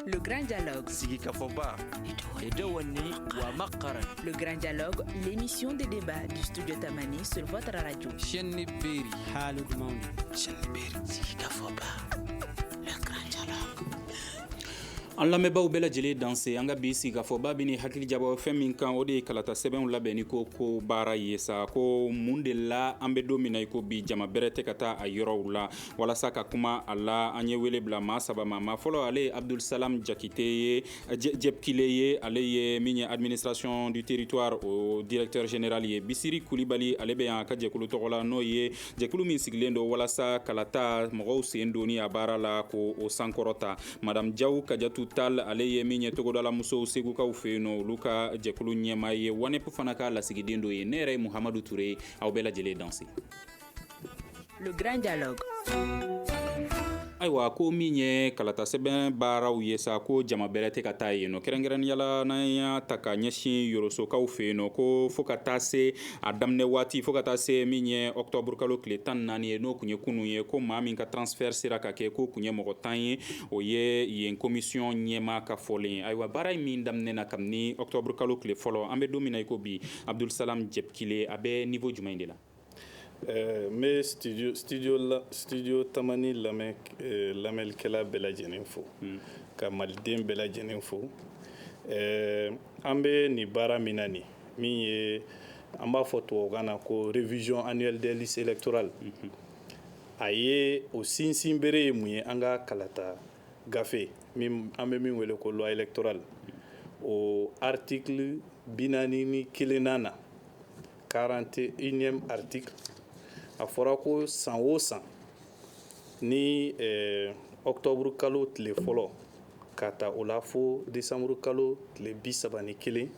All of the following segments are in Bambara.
Le grand dialogue. Sigi Kafoba. Edouani wa Makaran. Le grand dialogue, l'émission de débat du studio Tamani sur votre radio. Chenni Beri. Halud Mauni. Chenni Beri. Sigi Kafoba. Le grand dialogue. An lamɛnbaaw bɛɛ lajɛlen danse an ka bi sigikafɔba bi ni hakili jabɔ fɛn min kan o de ye kalata sɛbɛnw labɛnni ko baara ye sa ko mun de la an bɛ don min na i ko bi jama bɛrɛ tɛ ka taa a yɔrɔw la walasa ka kuma a la an ye wele bila maa saba ma maa fɔlɔ ale ye Abdulsalam Jakite ye Jɛpkile ye ale ye min ye administration du territoire o directeur général ye Bisiri Kulibali ale bɛ yan a ka jɛkulu tɔgɔ la n'o ye jɛkulu min sigilen don walasa kalata mɔgɔw sen doni a baara la ko o sankɔrɔta madame Jawu Kajatu Tal ale ye min ye togodala musow segukaw fɛ yen nɔ olu ka jɛkulu ɲɛmaa ye WANEP fana ka lasigiden dɔ ye ne yɛrɛ ye Muhamadu Ture aw bɛɛ lajɛlen danse. Le grand dialogue. Ayiwa ko min ye kalata sɛbɛn baaraw ye sa ko jama bɛrɛ tɛ ka taa yen nɔ kɛrɛnkɛrɛnniyala n'an y'a ta ka ɲɛsin yorosokaw fɛ yen nɔ ko fo ka taa se a daminɛ waati fo ka taa se min ye octobre kalo tile 14 ye n'o kun ye kunun ye ko maa min ka transfert sera ka kɛ ko kun ye mɔgɔ 10 ye o ye yen commission ɲɛmaa ka fɔlen ayiwa baara in min daminɛ na kabini octobre kalo tile fɔlɔ an bɛ don min na i ko bi Abdulsalam Jɛpkile a bɛ niveau jumɛn de la? Mais studio Tamani lamɛnlikɛla bɛɛ lajɛlen fo ka maliden bɛɛ lajɛlen fo an bɛ nin baara min na nin min ye an b'a fɔ tubabukan na ko révision annuelle des listes électorales a ye o sinsin bere ye mun ye an ka kalata gafe an bɛ min wele ko loi électorale o article 41 na 41e article a fɔra ko san o san ni octobre kalo tile fɔlɔ ka ta o la fo décembre kalo tile 31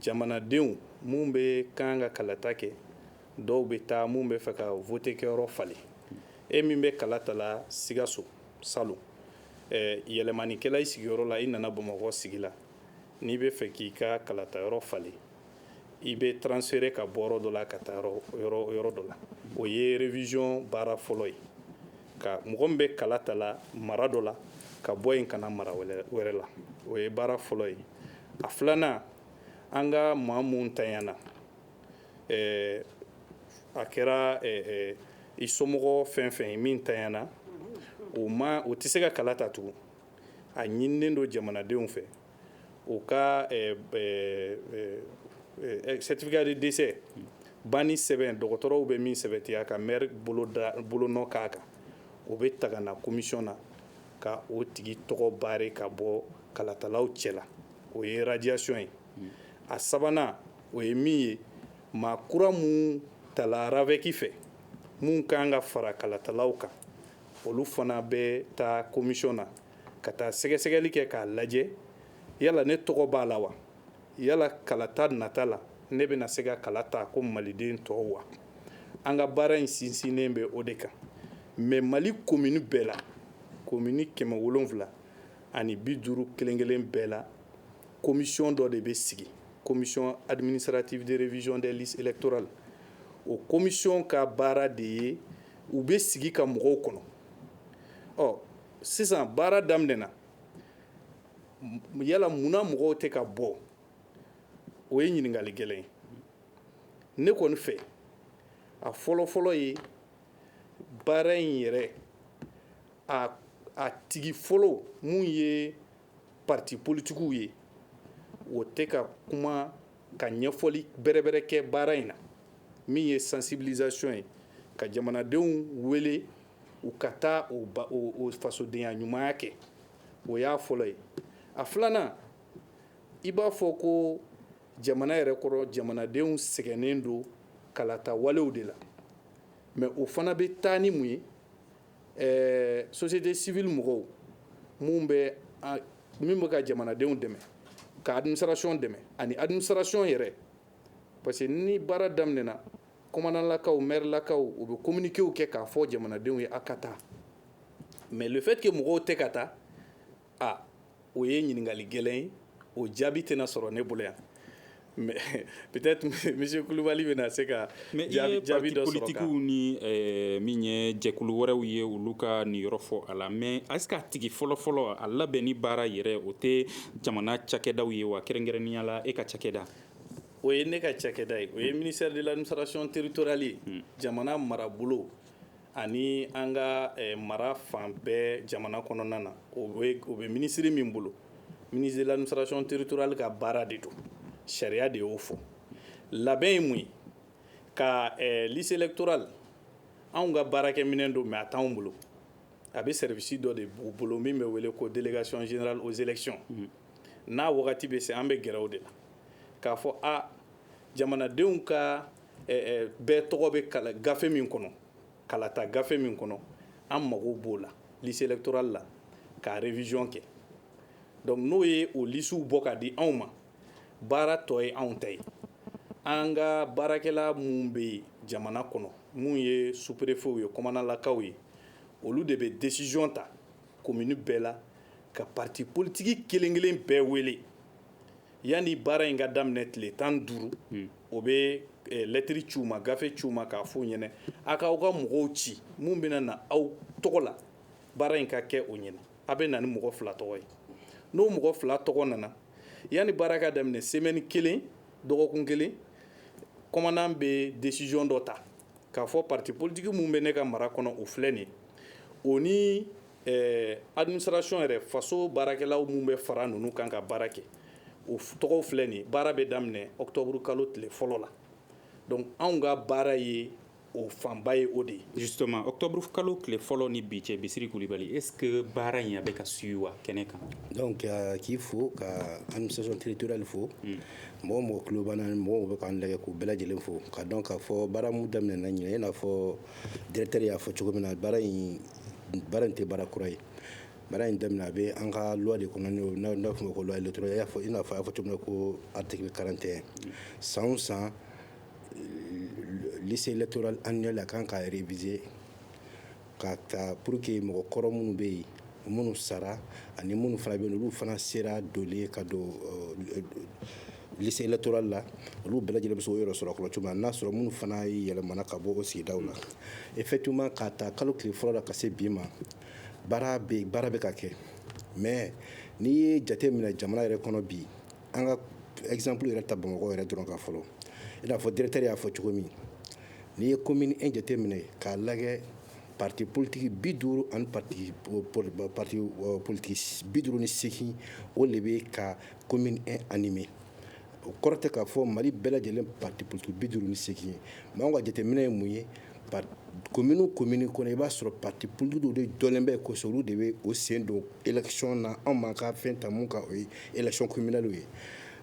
jamanadenw mun bɛ kan ka kalata kɛ dɔw bɛ taa mun bɛ fɛ ka vote kɛyɔrɔ falen e min bɛ kalata la Sikaso Salon yɛlɛmanikɛla i sigiyɔrɔ la i nana Bamakɔ sigi la n'i bɛ fɛ k'i ka kalata yɔrɔ falen i bɛ transférer ka bɔ yɔrɔ dɔ la ka taa yɔrɔ dɔ la o ye révision baara fɔlɔ ye ka mɔgɔ min bɛ kalata la mara dɔ la ka bɔ yen ka na mara wɛrɛ la o ye baara fɔlɔ ye a filanan an ka maa mun tanyana a kɛra i somɔgɔ fɛn fɛn ye min tanyana o tɛ se ka kalata tugun a ɲininen don jamanadenw fɛ o ka certificat de décès banni sɛbɛn dɔgɔtɔrɔw bɛ min sɛbɛntiya ka maire bolonɔ k'a kan o bɛ ta ka na commission na ka o tigi tɔgɔ baare ka bɔ kalatalaw cɛ la o ye radiation ye a sabanan o ye min ye maa kura mun tala ravec fɛ mun kan ka fara kalatalaw kan olu fana bɛ taa commission na ka taa sɛgɛsɛgɛli kɛ k'a lajɛ yala ne tɔgɔ b'a la wa yala kalata nata la ne bɛna se ka kalata ko maliden tɔw wa an ka baara in sinsinnen bɛ o de kan mais Mali commune bɛɛ la commune 700 ani 50 kelen-kelen bɛɛ la commission dɔ de bɛ sigi commission administrative de révision des listes électorales o commission ka baara de ye u bɛ sigi ka mɔgɔw kɔnɔ sisan baara daminɛna yala munna mɔgɔw tɛ ka bɔ o ye ɲininkali gɛlɛn ye ne kɔni fɛ a fɔlɔ-fɔlɔ ye baara in yɛrɛ a tigi fɔlɔ mun ye parti politikiw ye o tɛ ka kuma ka ɲɛfɔli bɛrɛbɛrɛ kɛ baara in na min ye sensibilisation ye ka jamanadenw wele u ka taa o fasodenya ɲumanya kɛ o y'a fɔlɔ ye a filanan i b'a fɔ ko jamana yɛrɛ kɔrɔ jamanadenw sɛgɛnnen don kalata walew de la mais o fana bɛ taa ni mun ye société civile mɔgɔw min bɛ ka jamanadenw dɛmɛ ka administration dɛmɛ ani administration yɛrɛ parce que ni baara daminɛna commandant-lakaw maire-lakaw u bɛ communiquéw kɛ k'a fɔ jamanadenw ye a ka taa mais le fait que mɔgɔw tɛ ka taa o ye ɲininkali gɛlɛn ye o jaabi tɛna sɔrɔ ne bolo yan mais peut-être monsieur Koulibaly bena se ka jaabi dɔ sɔrɔ ka ni min ye jɛkulu wɛrɛw ye olu ka nin yɔrɔ fɔ a la mais est-ce que a tigi fɔlɔfɔlɔ a labɛnni baara yɛrɛ o tɛ jamana cakɛdaw ye wa kɛrɛnkɛrɛnnenya la e ka cakɛda o ye ne ka cakɛda ye o ye ministère de l'administration territoriale ye jamana marabolo ani an ka mara fan bɛɛ jamana kɔnɔna na o bɛ ministre min bolo ministre de l'administration territoriale ka baara de don sariya de y'o fɔ labɛn ye mun ye ka liste électorale anw ka baarakɛminɛn don mais a t'anw bolo a bɛ service dɔ de b'u bolo min bɛ wele ko délégation générale aux élections n'a wagati bɛ se an bɛ gɛrɛ o de la k'a fɔ jamanadenw ka bɛɛ tɔgɔ bɛ gafe min kɔnɔ kalata gafe min kɔnɔ an mago b'o la liste électorale la ka révision kɛ donc n'o ye o lisiw bɔ ka di anw ma baara tɔ ye anw ta ye an ka baarakɛla minnu bɛ jamana kɔnɔ minnu ye sous-préfets ye commandant-lakaw ye olu de bɛ décision ta commune bɛɛ la ka parti politique kelen kelen bɛɛ wele yanni baara in ka daminɛ tile 15 o bɛ lettre ci u ma gafe ci u ma k'a f'u ɲɛna a k'aw ka mɔgɔw ci mun bɛna na aw tɔgɔ la baara in ka kɛ o ɲɛna a bɛ na ni mɔgɔ 2 tɔgɔ ye n'o mɔgɔ 2 tɔgɔ nana yanni baara ka daminɛ semaine kelen dɔgɔkun kelen commandant bɛ décision dɔ ta k'a fɔ parti politique mun bɛ ne ka mara kɔnɔ o filɛ nin ye o ni administration yɛrɛ faso baarakɛlaw mun bɛ fara ninnu kan ka baara kɛ o tɔgɔw filɛ nin ye baara bɛ daminɛ octobre kalo tile fɔlɔ la donc anw ka baara ye o fanba ye o de ye justement octobre kalo tile fɔlɔ ni bi cɛ Bisiri Kulibali est-ce que baara in a bɛ ka suit wa kɛnɛ kan donc k'i fo ka administration territoriale fo mɔgɔ mɔgɔ tulo b'an na mɔgɔw bɛ k'an lajɛ k'u bɛɛ lajɛlen fo ka dɔn k'a fɔ baara mun daminɛna ɲinɛ i n'a fɔ directeur y'a fɔ cogo min na baara in tɛ baara kura ye baara in daminɛ a bɛ an ka loi de kɔnɔ n'a fɔ ko loi électorale i n'a fɔ a y'a fɔ cogo min na ko article 41 san o san liste électorale annuelle a kan ka réviser ka taa pour que mɔgɔ kɔrɔ minnu bɛ yen minnu sara ani minnu fana bɛ yen olu fana sera doli ka don liste électorale la olu bɛɛ lajɛlen bɛ se k'o yɔrɔ sɔrɔ cogo min na n'a sɔrɔ minnu fana yɛlɛmana ka bɔ o sigidaw la effectivement ka taa kalo tile fɔlɔ la ka se bi ma baara bɛ ka kɛ mais n'i ye jate minɛ jamana yɛrɛ kɔnɔ bi an ka exemple yɛrɛ ta Bamakɔ yɛrɛ dɔrɔn kan fɔlɔ i n'a fɔ directeur y'a fɔ cogo min n'i ye commune 1 jate minɛ k'a lajɛ parti politique 50 ani parti politique 58 o de bɛ ka commune 1 animer o kɔrɔ tɛ k'a fɔ Mali bɛɛ lajɛlen parti politique 58 ye mais anw ka jateminɛ ye mun ye commune kɔnɔ i b'a sɔrɔ parti politique dɔw de dɔnnen bɛ kosɛbɛ olu de bɛ o sen don élection na anw ma ka fɛn ta mun kan o ye élection communale ye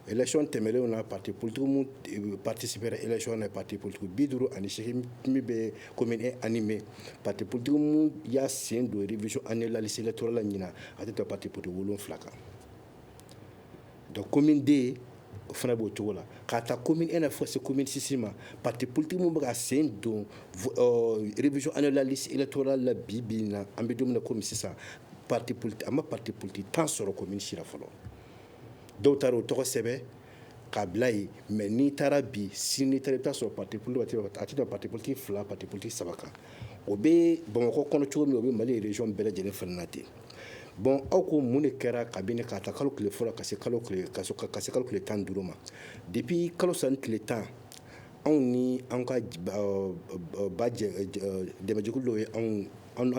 élection tɛmɛnlenw na parti politique mun participera élection na parti politique 58 min bɛ commune 1 animé parti politique mun y'a sen don révision annuelle la liste électorale la ɲina a tɛ tɛmɛ parti politique 7 kan donc commune 2 o fana b'o cogo la k'a ta commune 1 na fo ka se commune 6 ma parti politique mun bɛ ka sen don révision annuelle la liste électorale la bi na an bɛ don min na komi sisan parti politique a ma parti politique 10 sɔrɔ commune si la fɔlɔ dɔw taara o tɔgɔ sɛbɛn k'a bila yen mais n'i taara bi sini taara i bɛ taa sɔrɔ parti politique a tɛ tɛmɛ parti politique 2 parti politique 3 kan o bɛ Bamakɔ kɔnɔ cogo min o bɛ Mali région bɛɛ lajɛlen fana na ten bon aw ko mun de kɛra kabini k'a ta kalo tile fɔlɔ ka se kalo tile 15 ma depuis kalo saba ni tile 10 anw ni an ka dɛmɛjɛkulu dɔw ye an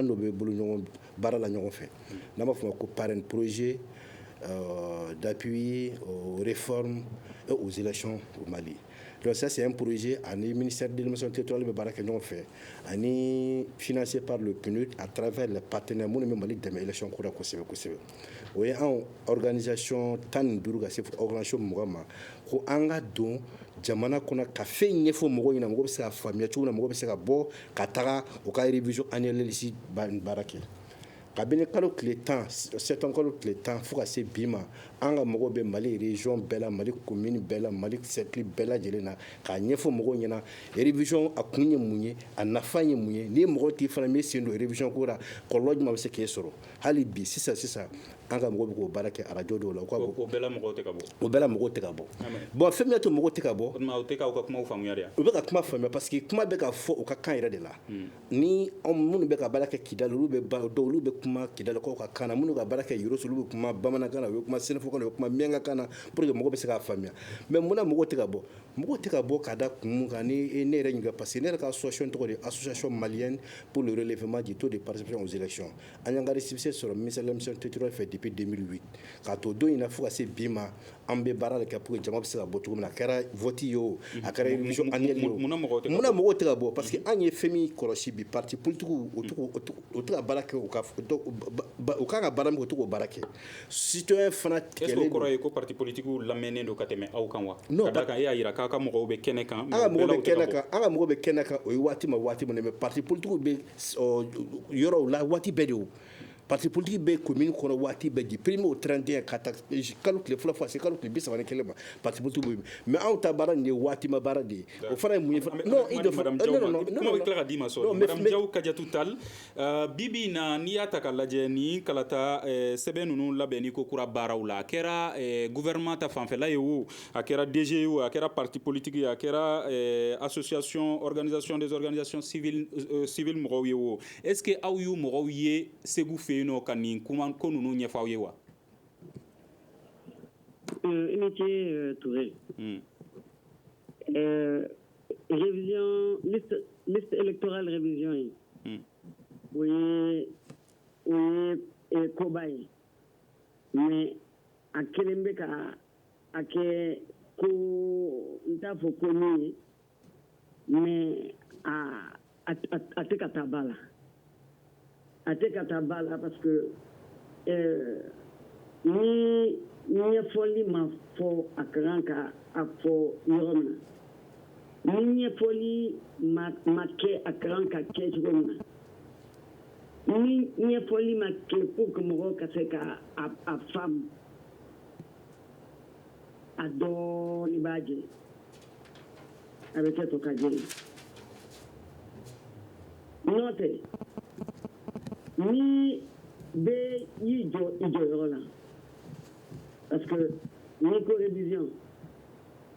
n'o bɛ bolo ɲɔgɔn baara la ɲɔgɔn fɛ n'an b'a fɔ o ma ko parrain projet d'appui aux réformes et aux élections au Mali. Donc ça c'est un projet ani ministère de l'administration territoriale bɛ baara kɛ ɲɔgɔn fɛ ani financé par le PNUD à travers les partenaires minnu bɛ Mali dɛmɛ élection ko la kosɛbɛ kosɛbɛ o ye anw organisation 15 ka se organisation 20 ma ko an ka don jamana kɔnɔ ka fɛn ɲɛfɔ mɔgɔw ɲɛna mɔgɔ bɛ se ka faamuya cogo min na mɔgɔ bɛ se ka bɔ ka taga o ka révision annuelle si baara kɛ kabini kalo tile 10 septembre kalo tile 10 fo ka se bi ma an ka mɔgɔw bɛ Mali région bɛɛ la Mali commune bɛɛ la Mali cercle bɛɛ lajɛlen na k'a ɲɛfɔ mɔgɔw ɲɛna révision a kun ye mun ye a nafa ye mun ye ni mɔgɔ t'i fana min sen don révision ko la kɔlɔlɔ jumɛn bɛ se k'e sɔrɔ hali bi sisan an ka mɔgɔw bɛ k'o baara kɛ arajo dɔw la o bɛɛ la mɔgɔw tɛ ka bɔ o bɛɛ la mɔgɔw tɛ ka bɔ bon fɛn min y'a to mɔgɔw tɛ ka bɔ o tɛ k'aw ka kumaw faamuya de u bɛ ka kuma faamuya parce que kuma bɛ ka fɔ u ka kan yɛrɛ de la ni minnu bɛ ka baara kɛ Kidali olu bɛ kuma Kidalikaw ka kan na minnu ka baara kɛ Yoroso olu bɛ kuma bamanankan na u bɛ kuma Sɛnɛfɔkan na u bɛ kuma miyankakan na pour que mɔgɔw bɛ se k'a faamuya mais mun na mɔgɔw tɛ ka bɔ mɔgɔw tɛ ka bɔ ka da kun mun kan ni ne yɛrɛ ɲininka parce que ne yɛrɛ ka association tɔgɔ de association malienne pour le relèvement du taux de participation aux élections an y'an ka récépissé sɔrɔ ministère de l'émission territoriale fɛ depuis 2008 k'a to don in na fo ka se bi ma an bɛ baara de kɛ pour que jama bɛ se ka bɔ cogo min na a kɛra vote ye o a kɛra révision annuelle ye o mun na mɔgɔw tɛ ka bɔ parce que an ye fɛn min kɔlɔsi bi parti politique o tɛ ka baara kɛ u kan ka baara min kɛ u tɛ k'o baara kɛ citoyen fana tigɛlen est-ce que o kɔrɔ ye ko parti politique lamɛnnen don ka tɛmɛ aw kan wa ka da kan e y'a yira k'a ka mɔgɔw bɛ kɛnɛ kan an ka mɔgɔw bɛ kɛnɛ kan o ye waati min mais parti politique bɛ yɔrɔw la waati bɛɛ de o parti politique bɛ commune kɔnɔ waati bɛɛ di premier au 31 ka taa kalo tile fɔlɔ fo ka se kalo tile 31 ma parti politique bɛ mais anw ta baara nin ye waati ma baara de ye o fana ye mun ye non kuma bɛ tila ka d'i ma sɔn madame Diaw Kadiatou Tall bibi in na n'i y'a ta ka lajɛ ni kalata sɛbɛn ninnu labɛnni ko kura baaraw la a kɛra gouvernement ta fanfɛla ye o a kɛra DG ye o a kɛra parti politique ye a kɛra association organisation des organisations civiles mɔgɔw ye o est-ce que aw y'u mɔgɔw ye Segu fɛ ka nin ko ninnu ɲɛfɔ aw ye wa I ni ce Touré révision liste électorale révision yi o ye koba ye mais a kelen bɛ ka a kɛ ko n t'a fɔ ko min ye mais a tɛ ka taa ba la a tɛ ka taa ba la parce que ni ɲɛfɔli ma fɔ a ka kan ka a fɔ yɔrɔ min na ni ɲɛfɔli ma kɛ a ka kan ka kɛ cogo min na ni ɲɛfɔli ma kɛ pour que mɔgɔw ka se ka a faamu a dɔɔni b'a jɛ a bɛ kɛ to ka jɛ n'o tɛ ni bɛ y'i jɔ i jɔyɔrɔ la parce que n'i ko révision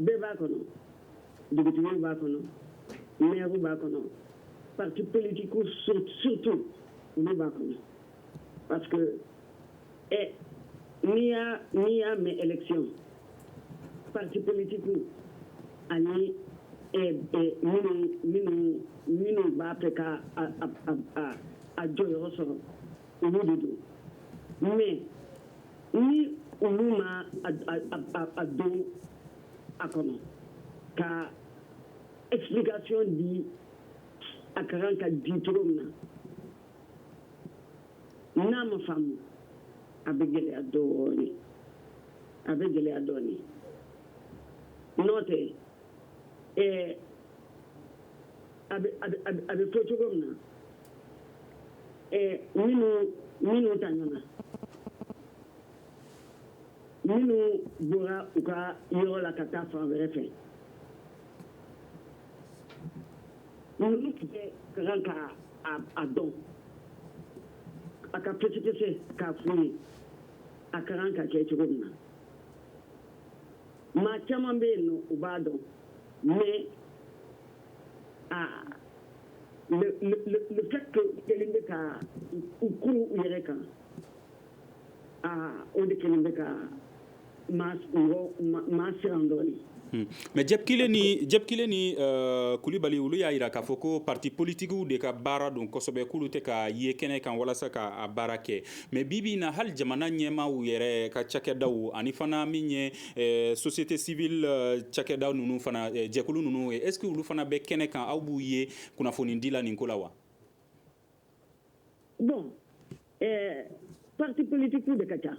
bɛɛ b'a kɔnɔ dugutigiw b'a kɔnɔ maire b'a kɔnɔ parti politique surtout olu b'a kɔnɔ parce que n'i y'a mɛn élection parti politique ani minnu b'a fɛ ka a jɔyɔrɔ sɔrɔ olu de don mais ni olu ma a don a kɔnɔ ka explication di a ka kan ka di cogo min na n'a ma faamu a bɛ gɛlɛya dɔɔni n'o tɛ a bɛ fɔ cogo min na minnu ta ɲɔgɔn na minnu bɔra u ka yɔrɔ la ka taa fan wɛrɛ fɛ ninnu ka kan ka a dɔn a ka pese k'a f'u ye a ka kan ka kɛ cogo min na maa caman bɛ yen nɔ u b'a dɔn mais le fait que kelen bɛ ka u kuru u yɛrɛ kan o de kelen bɛ ka maa siran dɔɔni. mais Jeb Kile ni Kulibali olu y'a jira k'a fɔ ko parti politiques de ka baara don kosɛbɛ k'olu tɛ ka ye kɛnɛ kan walasa ka baara kɛ mais bibi na hali jamana ɲɛmaaw yɛrɛ ka cakɛdaw ani fana min ye société civile cakɛdaw ninnu fana jɛkulu ninnu est-ce que olu fana bɛ kɛnɛ kan aw b'u ye kunnafoni di la nin ko la wa? Bon parti politique de ka ca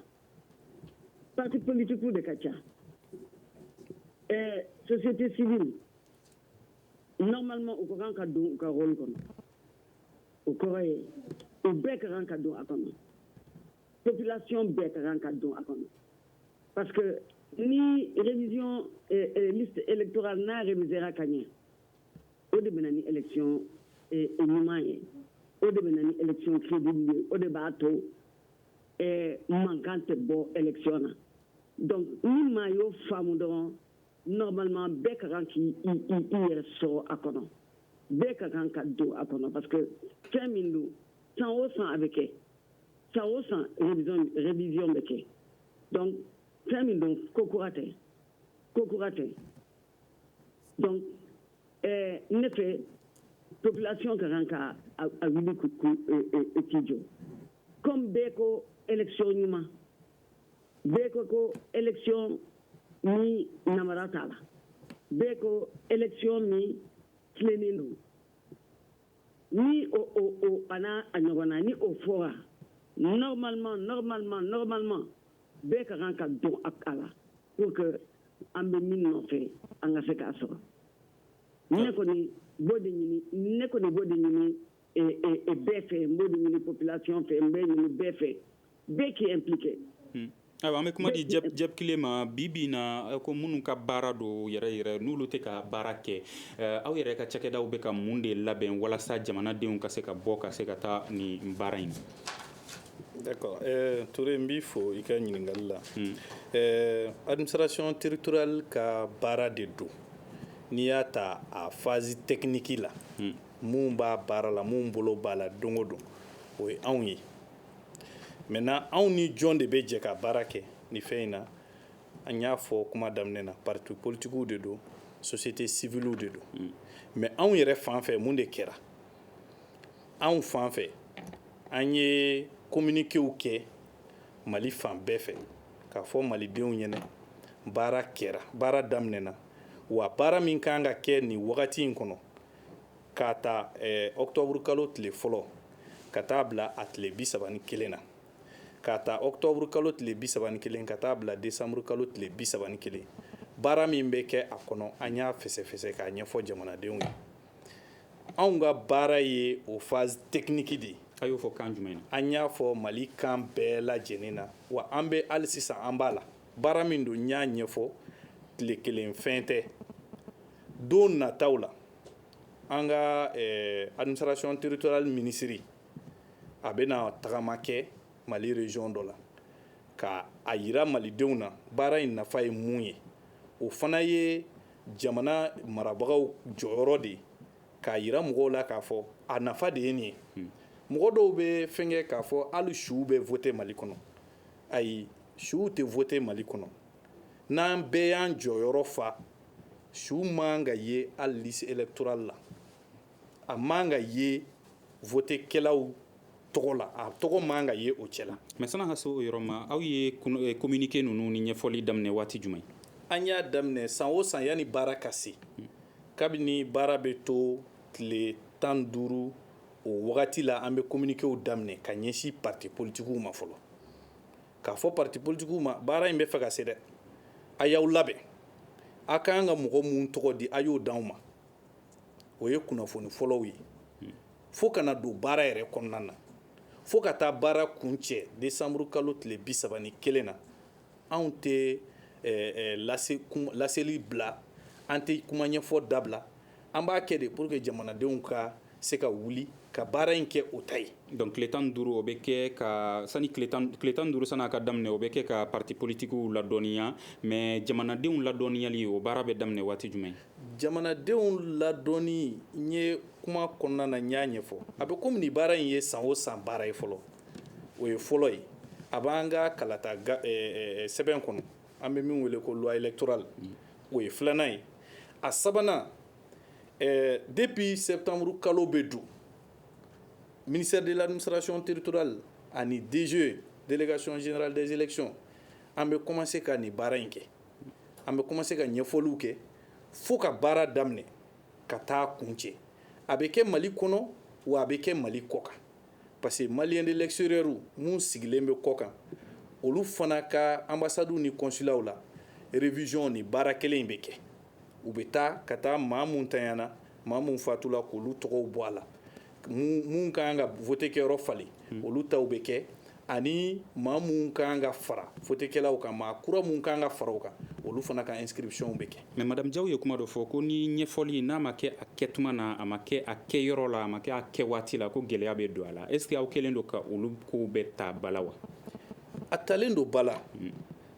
société civile normalement au kan ka don u ka rôle kɔnɔ o kɔrɔ ye o bɛɛ ka kan ka don a kɔnɔ population bɛɛ ka kan ka don a kɔnɔ parce que ni révision liste électorale n'a révisera ka ɲɛ o de bɛ na ni élection ɲuman ye o de bɛ na ni élection crédible ye o de b'a to manquant tɛ bɔ élection na donc ni maa y'o faamu dɔrɔn normalement bɛɛ ka kan k'i yɛrɛ sɔrɔ a kɔnɔ bɛɛ ka kan ka don a kɔnɔ parce que fɛn min don san o san a bɛ kɛ san o san révision bɛ kɛ donc fɛn min don ko kura tɛ donc ne fɛ population ka kan ka a wuli k'i jɔ comme bɛɛ ko élection ɲuman bɛɛ ko élection ni namara t'a la bɛɛ ko élection min tilennen don ni o ana a ɲɔgɔnna ni o fɔra normalement bɛɛ ka kan ka don a la pour que an bɛ min nɔfɛ an ka se k'a sɔrɔ ne kɔni b'o de ɲini bɛɛ fɛ n b'o de ɲini population fɛ n bɛ ɲini bɛɛ fɛ bɛɛ k'i impliqué. Ayiwa an bɛ kuma di jɛb kile ma bi na ko minnu ka baara do yɛrɛ n'olu tɛ ka baara kɛ aw yɛrɛ ka cakɛdaw bɛ ka mun de labɛn walasa jamanadenw ka se ka bɔ ka se ka taa nin baara in. D'accord. Touré n b'i fo i ka ɲininkali la. Administration territoriale ka baara de do n'i y'a ta a phase technique la mun b'a baara la mun bolo b'a la don o don o ye anw ye. Maintenant anw ni jɔn de bɛ jɛ ka baara kɛ ni fɛn in na an y'a fɔ kuma daminɛ na parti politiques de do société civile de do mais anw yɛrɛ fan fɛ mun de kɛra anw fan fɛ an ye communiquéw kɛ Mali fan bɛɛ fɛ k'a fɔ malidenw ɲɛna baara kɛra baara daminɛna wa baara min kan ka kɛ nin wagati in kɔnɔ k'a ta octobre kalo tile fɔlɔ ka taa bila a tile 31 na k'a ta octobre kalo tile 31 ka taa bila décembre kalo tile 31 baara min bɛ kɛ a kɔnɔ an y'a fɛsɛfɛsɛ k'a ɲɛfɔ jamanadenw ye anw ka baara ye o phase technique de ye a y'o fɔ kan jumɛn na an y'a fɔ Mali kan bɛɛ lajɛlen na wa an bɛ hali sisan an b'a la baara min don n y'a ɲɛfɔ tile kelen fɛn tɛ don nataw la an ka administration territoriale ministre a bɛna tagama kɛ Mali région dɔ la ka a yira malidenw na baara in nafa ye mun ye o fana ye jamana marabagaw jɔyɔrɔ de ye k'a yira mɔgɔw la k'a fɔ a nafa de ye nin ye mɔgɔ dɔw bɛ fɛnkɛ k'a fɔ hali suw bɛ voter Mali kɔnɔ ayi suw tɛ voter Mali kɔnɔ n'an bɛɛ y'an jɔyɔrɔ fa su man ka ye hali liste électorale la a man ka ye votekɛlaw tɔgɔ la a tɔgɔ man ka ye o cɛ la. mais san'a ka se o yɔrɔ ma aw ye communiqué ninnu ni ɲɛfɔli daminɛ waati jumɛn. an y'a daminɛ san o san yanni baara ka se kabini baara bɛ to tile 15 o wagati la an bɛ communiquéw daminɛ ka ɲɛsin parti politiques ma fɔlɔ k'a fɔ parti politiques ma baara in bɛ fɛ ka se dɛ a y'aw labɛn a ka kan ka mɔgɔ mun tɔgɔ di a y'o d'anw ma o ye kunnafoni fɔlɔw ye fo kana don baara yɛrɛ kɔnɔna na fo ka taa baara kuncɛ décembre kalo tile 31 na anw tɛ laseli bila an tɛ kuma ɲɛfɔ dabila an b'a kɛ de pour que jamanadenw ka se ka wuli ka baara in kɛ o ta ye. donc tile 15 o bɛ kɛ ka sani tile 15 san'a ka daminɛ o bɛ kɛ ka parti politiques ladɔnniya mais jamanadenw ladɔnniyali o baara bɛ daminɛ waati jumɛn. jamanadenw ladɔnni n ye kuma kɔnɔna na n y'a ɲɛfɔ a bɛ komi nin baara in ye san o san baara ye fɔlɔ o ye fɔlɔ ye a b'an ka kalata sɛbɛn kɔnɔ an bɛ min wele ko loi électorale o ye filanan ye a sabanan depuis septembre kalo bɛ don ministère de l'administration territoriale ani DGE délégation générale des élections an bɛ commencer ka nin baara in kɛ an bɛ commencer ka ɲɛfɔliw kɛ fo ka baara daminɛ ka taa kuncɛ a bɛ kɛ Mali kɔnɔ wa a bɛ kɛ Mali kɔkan parce que malien de l'extérieur mun sigilen bɛ kɔkan olu fana ka ambassades ni consulaw la révision ni baara kelen in bɛ kɛ u bɛ taa ka taa maa mun tanyana maa mun fatula k'olu tɔgɔw bɔ a la mun kan ka votekɛyɔrɔ falen olu taw bɛ kɛ ani maa mun kan ka fara votekɛlaw kan maa kura mun kan ka fara o kan olu fana ka inscription bɛ kɛ. mais madame Diaw ye kuma dɔ fɔ ko ni ɲɛfɔli n'a ma kɛ a kɛtuma na a ma kɛ a kɛyɔrɔ la a ma kɛ a kɛ waati la ko gɛlɛya bɛ don a la est ce que aw kɛlen don ka olu kow bɛɛ ta bala wa. a talen do bala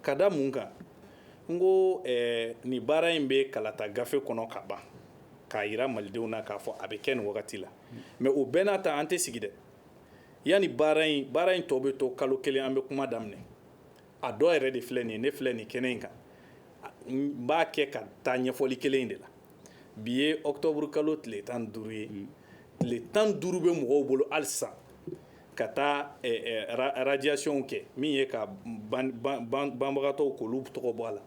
ka da mun kan n ko ni baara in bɛ kalata gafe kɔnɔ ka ban k'a yira malidenw na k'a fɔ a bɛ kɛ nin wagati la mais o bɛɛ n'a ta an tɛ sigi dɛ yanni baara in tɔ bɛ to kalo kelen an bɛ kuma daminɛ a dɔ yɛrɛ de filɛ nin ye ne filɛ nin kɛnɛ in kan n b'a kɛ ka taa ɲɛfɔli kelen in de la bi ye octobre kalo tile 15 ye tile 15 bɛ mɔgɔw bolo halisa ka taa radiation kɛ min ye ka banbagatɔw k'olu tɔgɔ bɔ a la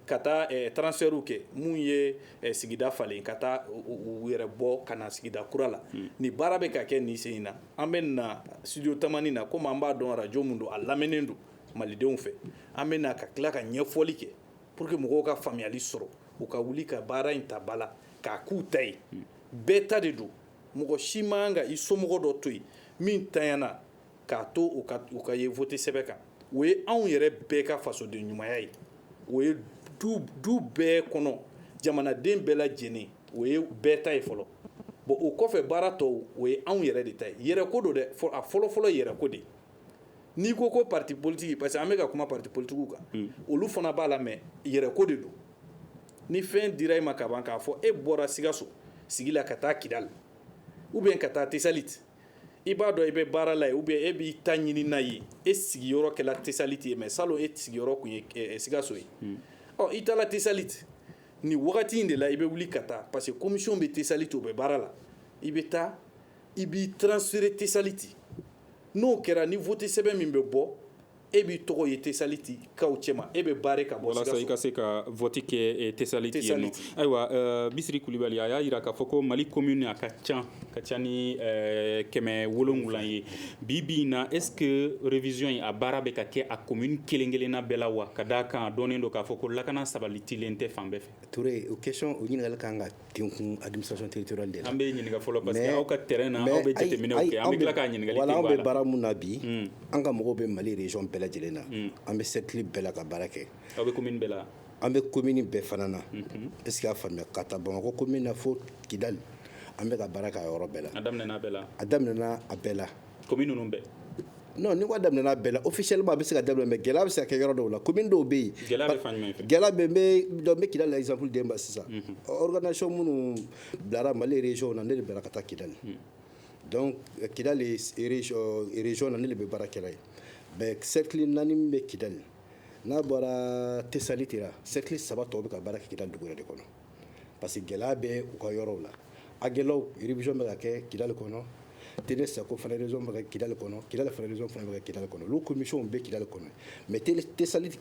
ka taa transfertw kɛ mun ye sigida falen ka taa u yɛrɛ bɔ ka na sigida kura la ni baara bɛ ka kɛ nin sen in na an bɛ na studio tamani na komi an b'a dɔn radio mun don a lamɛnnen don malidenw fɛ an bɛ na ka tila ka ɲɛfɔli kɛ pour que mɔgɔw ka faamuyali sɔrɔ u ka wuli ka baara in ta ba la k'a k'u ta ye bɛɛ ta de don mɔgɔ si man kan ka i somɔgɔ dɔ to yen min tanyana k'a to u ka ye vote sɛbɛn kan o ye anw yɛrɛ bɛɛ ka fasoden ɲumanya ye o ye du bɛɛ kɔnɔ jamanaden bɛɛ lajɛlen o ye bɛɛ ta ye fɔlɔ bon o kɔfɛ baara tɔw o ye anw yɛrɛ de ta ye yɛrɛko don dɛ a fɔlɔfɔlɔ yɛrɛko de n'i ko parti politique parce que an bɛ ka kuma parti politique kan olu fana b'a la mais yɛrɛko de don ni fɛn dira i ma ka ban k'a fɔ e bɔra Sikaso sigi la ka taa Kidali ou bien ka taa Tesalit i b'a dɔn i bɛ baara la ye ou bien e b'i ta ɲini n'a ye e sigiyɔrɔ kɛla Tesalit ye mais salon e sigiyɔrɔ kun ye Sikaso ye i taara Tesalit ni wagati in de la i bɛ wuli ka taa parce que commission bɛ Tesalit o bɛ baara la i bɛ taa i b'i transférer Tesalit n'o kɛra ni vote sɛbɛn min bɛ bɔ e b'i tɔgɔ ye Tesalit kaw cɛma e bɛ baara ka bɔ walasa i ka se ka vote kɛ Tesalit yen nɔ ayiwa Bisiri Kulibali a y'a yira k'a fɔ ko Mali commune a ka ca ni 700 ye bi in na est-ce que révision in a baara bɛ ka kɛ a commune kelen-kelenna bɛɛ la wa ka d'a kan a dɔnnen don k'a fɔ ko lakana sabalitilen tɛ fan bɛɛ fɛ Touré o question o ɲininkali kan ka tenkun administration territoriale de la an bɛ ɲininka fɔlɔ parce que aw ka terrain na aw bɛ jateminɛw kɛ an bɛ tila k'a ɲininkali wala an tɛ bɛ baara mun na bi an ka mɔgɔw bɛ Mali région bɛɛ lajɛlen na an bɛ cercle bɛɛ la ka baara kɛ aw bɛ commune bɛɛ la an bɛ commune bɛɛ fana na est ce que a faamuya ka taa Bamakɔ commune na fo Kidali an bɛ ka baara kɛ a yɔrɔ bɛɛ la a daminɛna bɛɛ la a daminɛna a bɛɛ la commune ninnu bɛɛ non ni ko a daminɛna a bɛɛ la officiellement a bɛ se ka daminɛ mais gɛlɛya bɛ se ka kɛ yɔrɔ dɔw la commune dɔw bɛ yen gɛlɛya bɛ fan jumɛn fɛ gɛlɛya bɛ n bɛ Kidali la exemple d'en ma sisan organisation minnu bilara Mali région na ne de bɛra ka taa Kidali donc Kidali région na ne de bɛ baara kɛla ye mais cercle 4 min bɛ Kidali n'a bɔra Tesalit la cercle 3 tɔw bɛ ka baara kɛ Kidali dugu yɛrɛ de kɔnɔ parce que gɛlɛya bɛ u ka yɔrɔw la a gɛlɛyaw révision bɛ ka kɛ Kidali kɔnɔ Ténè Sako fana région bɛ kɛ Kidali kɔnɔ Kidali fana région fana bɛ kɛ Kidali kɔnɔ olu commission bɛ Kidali kɔnɔ mais Tesalit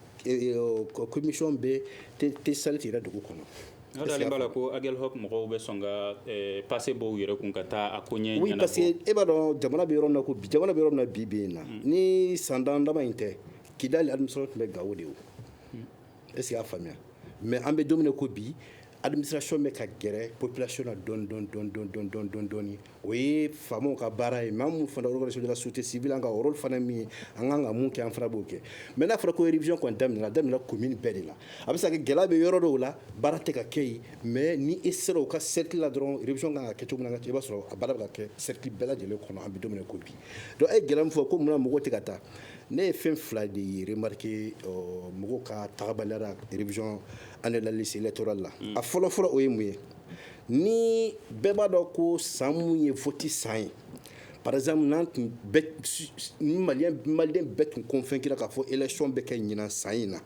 commission bɛ Tesalit yɛrɛ dugu kɔnɔ aw dalen b'a la ko Agelhop mɔgɔw bɛ sɔn ka passe bɔ u yɛrɛ kun ka taa a ko ɲɛ ɲɛnabɔ oui parce que e b'a dɔn jamana bɛ yɔrɔ min na ko bi jamana bɛ yɔrɔ min na bi bɛ yen na ni san dama in tɛ Kidali administration tun bɛ Gawo de ye est ce que a faamuya mais an bɛ don min na ko bi administration bɛ ka gɛrɛ population na dɔɔni o ye faamaw ka baara ye maa mun fana organisation de la société civile an ka rôle fana min ye an kan ka mun kɛ an fana b'o kɛ mais n'a fɔra ko révision kɔni daminɛna commune bɛɛ de la a bɛ se ka kɛ gɛlɛya bɛ yɔrɔ dɔw la baara tɛ ka kɛ yen mais ni e sera u ka cercle la dɔrɔn révision kan ka kɛ cogo min na i b'a sɔrɔ a baara bɛ ka kɛ cercle bɛɛ lajɛlen kɔnɔ an bɛ don min na ko bi donc e gɛlɛya min fɔ ko munna mɔgɔw tɛ ka taa ne ye fɛn fila de ye remarqué mɔgɔw ka tagabaliya la révision année la liste électorale la a fɔlɔfɔlɔ o ye mun ye ni bɛɛ b'a dɔn ko san mun ye vote san ye par exemple n'an tun ni maliyɛn bɛɛ tun convaincra k'a fɔ élection bɛ kɛ ɲinan san in na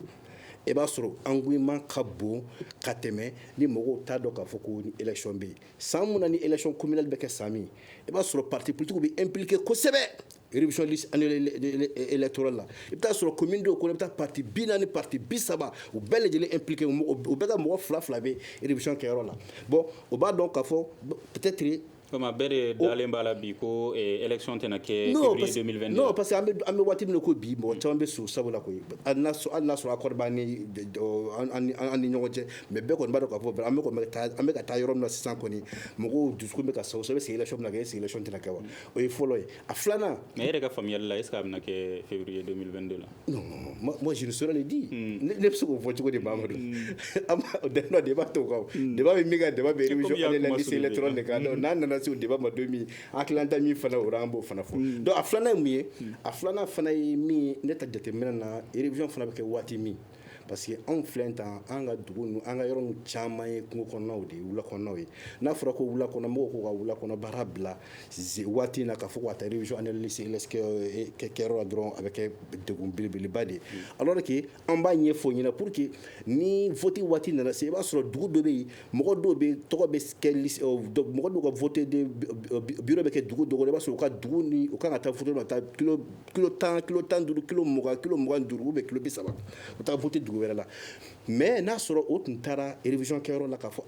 i b'a sɔrɔ engouement ka bon ka tɛmɛ ni mɔgɔw t'a dɔn k'a fɔ ko ni élection bɛ yen san mun na ni élection communale bɛ kɛ san min i b'a sɔrɔ parti politique bɛ impliqué kosɛbɛ révision liste annuelle électorale la i bɛ taa sɔrɔ commune dɔw kɔnɔ i bɛ taa parti 40 parti 30 u bɛɛ lajɛlen impliqué u bɛɛ ka mɔgɔ fila bɛ révision kɛyɔrɔ la bon o b'a dɔn k'a fɔ peut-être comme a bɛɛ de dalen b'a la bi ko élection tɛna kɛ février 2022 non parce que an bɛ waati min na ko bi mɔgɔ caman bɛ so sabula koyi hali n'a sɔrɔ accord b'an ni ɲɔgɔn cɛ mais bɛɛ kɔni b'a dɔn k'a fɔ an bɛ ka taa yɔrɔ min na sisan kɔni mɔgɔw dusukun bɛ ka sago i bɛ sigi élection bɛna kɛ est-ce que élection tɛna kɛ wa o ye fɔlɔ ye a filanan mais e yɛrɛ ka faamuyali la est-ce que a bɛna kɛ février 2022 la non moi je ne saurais le dire. Ne se ko fɔ cogo de Mamadou. Dans débat to quoi. Débat mi ga débat be révision année la liste électorale de kan. Na nana si o débat ma 2000 Atlanta mi fana o rambo fana fo. Donc a flana mi a flana fana mi ne ta jateminɛ na révision fana bɛ kɛ waati min. Parce que anw filɛ tan an ka dugu nu an ka yɔrɔ caman ye kungo kɔnɔnaw de wula kɔnɔnaw ye n'a fɔra ko wula kɔnɔ mɔgɔw ko ka wula kɔnɔ baara bila waati na k'a fɔ ko ka taa révision analyse kɛyɔrɔ la dɔrɔn a bɛ kɛ degun belebeleba de ye alors que an b'a ɲɛfɔ ɲɛna pour que ni vote waati nana se i b'a sɔrɔ dugu dɔ bɛ yen mɔgɔ dɔw bɛ tɔgɔ bɛ kɛ liste mɔgɔ dɔw ka vote de bureau bɛ kɛ dugu dɔ kɔnɔ i b'a sɔrɔ u ka dugu ni u kan ka taa vote la taa kilo 10 kilo 15 kilo 20 kilo 25 ou bien kilo 30 u taa vote dugu wɛrɛ la mais n'a sɔrɔ o tun taara révision kɛyɔrɔ la k'a fɔ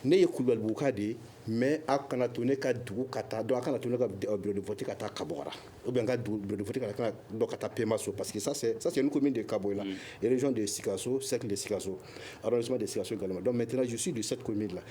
ne ye Kulibalibuguka de ye mais a kana to ne ka dugu ka taa donc a kana to ne ka bureau de vote ka taa Kabɔgɔra ou bien n ka bureau de vote ka taa Pemaso parce que ça c'est une commune de Kaboyla et région de Sikasso cercle de Sikasso arrondissement de Sikasso également donc maintenant je suis de cette commune là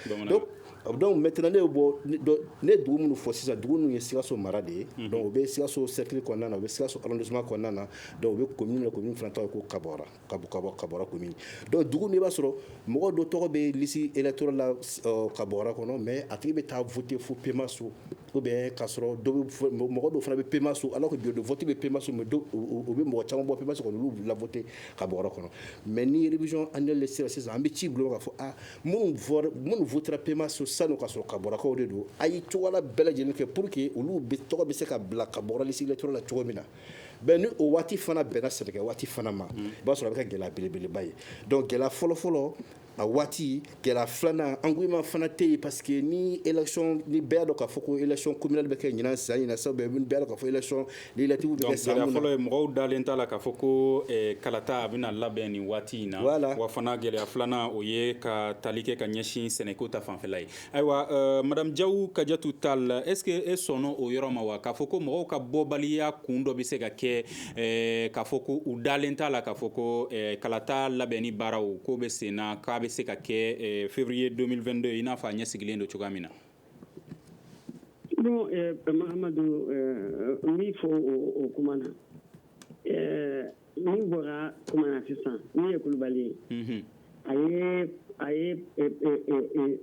donc maintenant ne dugu minnu fɔ sisan dugu ninnu ye Sikasso mara de ye donc u bɛ Sikasso cercle kɔnɔna na u bɛ Sikasso arrondissement kɔnɔna na donc u bɛ commune la commune fana tɔgɔ ko Kabɔgɔra commune donc dugu min i b'a sɔrɔ mɔgɔ dɔ tɔgɔ bɛ liste électorale la Kabɔgɔra kɔnɔ mais a tigi bɛ taa voter fo Pemaso ou bien k'a sɔrɔ mɔgɔ dɔw fana bɛ Pemaso alors que bureau de vote bɛ Pemaso mais u bɛ mɔgɔ caman bɔ Pemaso kɔnɔ olu la voter Kabɔgɔra kɔnɔ mais ni révision annuelle sera sisan an bɛ ci bila k'a fɔ minnu votera Pemaso sanu ka sɔrɔ Kabɔgɔrakaw de don a ye cogoya bɛɛ lajɛlen kɛ pour que olu tɔgɔ bɛ se ka bila Kabɔgɔra liste électorale la cogo min na ni o waati fana bɛnna sɛnɛkɛ waati fana ma i b'a sɔrɔ a bɛ kɛ gɛlɛya belebeleba ye donc gɛlɛya fɔlɔfɔlɔ a waati gɛlɛya filanan engouement fana tɛ yen parce que ni élection ni bɛɛ y'a dɔn k'a fɔ ko élection communale bɛ kɛ ɲinan san ɲinan sabu bɛɛ y'a dɔn k'a fɔ élection législative bɛ kɛ san mun na. donc gɛlɛya fɔlɔ ye mɔgɔw dalen t'a la k'a fɔ ko kalata a bɛna labɛn nin waati in na wa fana gɛlɛya filanan o ye ka tali kɛ ka ɲɛsin sɛnɛko ta fanfɛla ye ayiwa madame Jawu Kajatu Tall est-ce que e sɔnna o yɔrɔ ma wa k'a fɔ ko mɔgɔw ka bɔbaliya kun dɔ bɛ se ka kɛ k'a fɔ ko u dalen t'a la k'a fɔ ko kalata labɛnni baaraw k'o bɛ sen na k'a bɛ se ka kɛ février 2022 i n'a fɔ a ɲɛ sigilen don cogoya min na. Bon, Mahamadou, min fɔ o kuma na min bɔra kuma na sisan min ye Kulibali ye a ye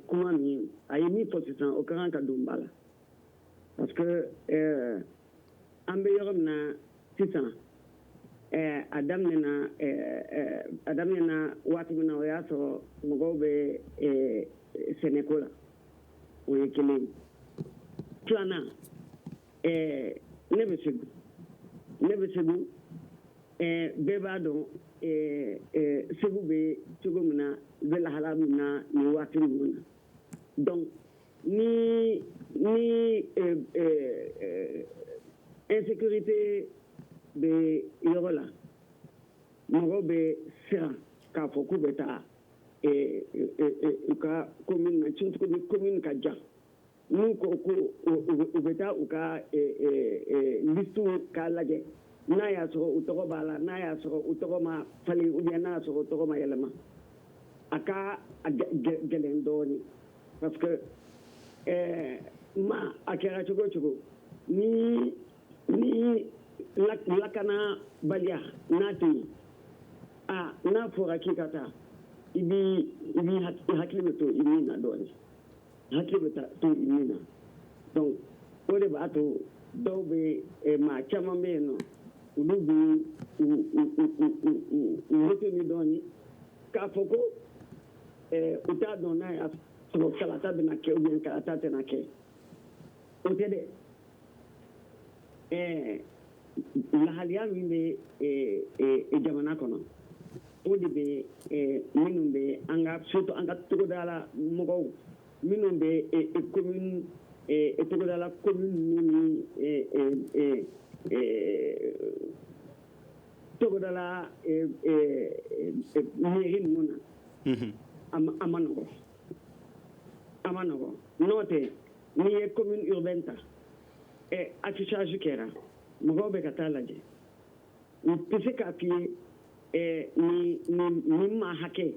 kuma min a ye min fɔ sisan o ka kan ka don ba la parce que an bɛ yɔrɔ min na sisan a daminɛna waati min na o y'a sɔrɔ mɔgɔw bɛ sɛnɛko la o ye kelen filanan ne bɛ segu bɛɛ b'a dɔn segu bɛ cogo min na u bɛ lahala min na nin waati ninnu na donc ni insécurité bɛ yɔrɔ la mɔgɔw bɛ siran k'a fɔ k'u bɛ taa u ka commune na cogo ni commune ka jan n'u ko ko u bɛ taa u ka listu k'a lajɛ n'a y'a sɔrɔ u tɔgɔ b'a la n'a y'a sɔrɔ u tɔgɔ ma falen ou bien n'a y'a sɔrɔ u tɔgɔ ma yɛlɛma a ka gɛlɛn dɔɔnin parce que a kɛra cogo o cogo ni lakana baliya n'a tɛ yen n'a fɔra k'i ka taa i hakili bɛ to i min na dɔɔnin hakili bɛ to i min na donc o de b'a to dɔw bɛ maa caman bɛ yen nɔ olu bɛ u retenu dɔɔnin k'a fɔ ko u t'a dɔn n'a y'a sɔrɔ kalata bɛna kɛ ou bien kalata tɛna kɛ o tɛ dɛ lahaliya min bɛ jamana kɔnɔ o de bɛ minnu bɛ an ka surtout an ka togodala mɔgɔw minnu bɛ commune togodala commune ni togodala mairie ninnu na a ma nɔgɔn n'o tɛ n'i ye commune urbaine ta affichage kɛra mɔgɔw bɛ ka taa lajɛ u tɛ se k'a f'i ye nin maa hakɛ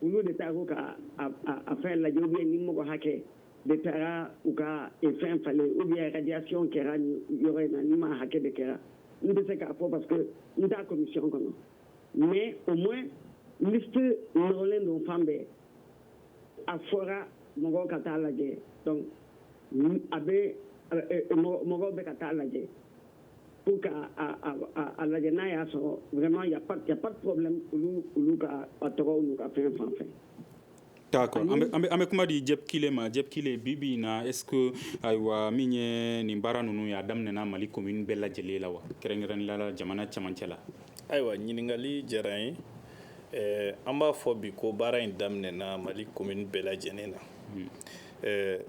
olu de taa ko ka a fɛn lajɛ ou bien nin mɔgɔ hakɛ de taara u ka fɛn falen ou bien radiation kɛra nin yɔrɔ in na nin maa hakɛ de kɛra n tɛ se k'a fɔ parce que n t'a commission kɔnɔ mais au moins liste nɔrɔlen don fan bɛɛ a fɔra mɔgɔw ka taa lajɛ donc a bɛ mɔgɔw bɛ ka taa lajɛ pour que a lajɛ n'a y'a sɔrɔ vraiment y a pas de problème olu ka tɔgɔw n'u ka fɛn fan fɛ. D'accord. An bɛ kuma di Jeb Kile ma. Jeb Kile bibi na est-ce que ayiwa min ye nin baara ninnu ye a daminɛna Mali commune bɛɛ lajɛlen la wa kɛrɛnkɛrɛnnenya la jamana cɛmancɛ la. Ayiwa ɲininkali diyara n ye an b'a fɔ bi ko baara in daminɛna Mali commune bɛɛ lajɛlen na